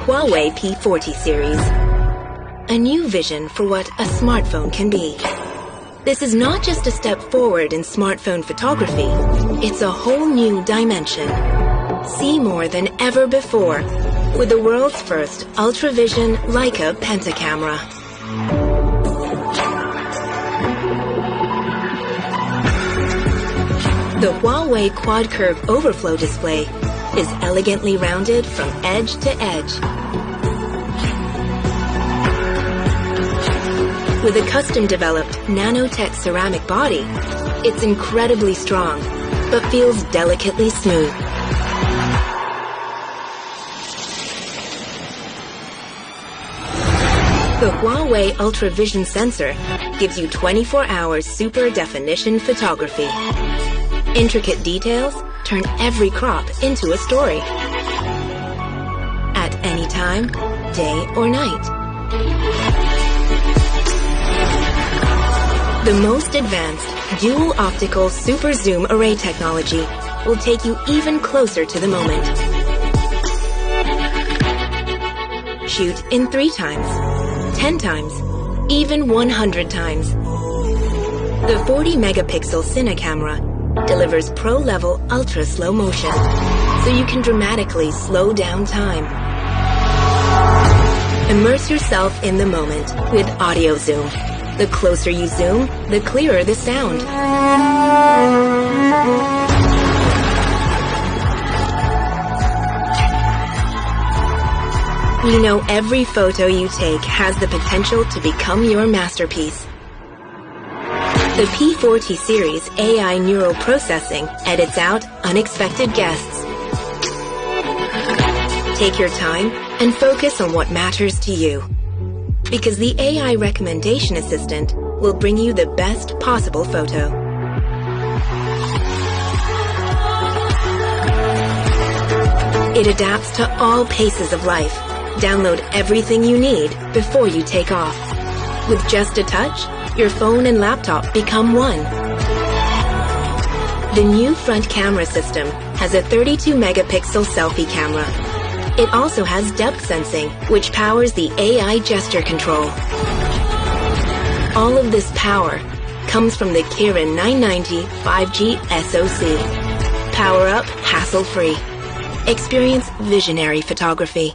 Huawei P40 series. A new vision for what a smartphone can be. This is not just a step forward in smartphone photography, it's a whole new dimension. See more than ever before with the world's first ultra-vision Leica pentacamera. The Huawei Quad Curve Overflow display is elegantly rounded from edge to edge. With a custom-developed nanotech ceramic body, it's incredibly strong, but feels delicately smooth. The Huawei Ultra Vision sensor gives you 24 hours super definition photography. Intricate details turn every crop into a story. At any time, day or night. The most advanced dual optical super zoom array technology will take you even closer to the moment. Shoot in 3 times, 10 times, even 100 times. The 40 megapixel Cine camera delivers pro-level ultra slow motion, so you can dramatically slow down time. Immerse yourself in the moment with audio zoom. The closer you zoom, the clearer the sound. We know every photo you take has the potential to become your masterpiece. The P40 series AI neural processing edits out unexpected guests. Take your time and focus on what matters to you. Because the AI recommendation assistant will bring you the best possible photo. It adapts to all paces of life. Download everything you need before you take off. With just a touch, your phone and laptop become one. The new front camera system has a 32 megapixel selfie camera. It also has depth sensing, which powers the AI gesture control. All of this power comes from the Kirin 990 5G SoC. Power up hassle-free. Experience visionary photography.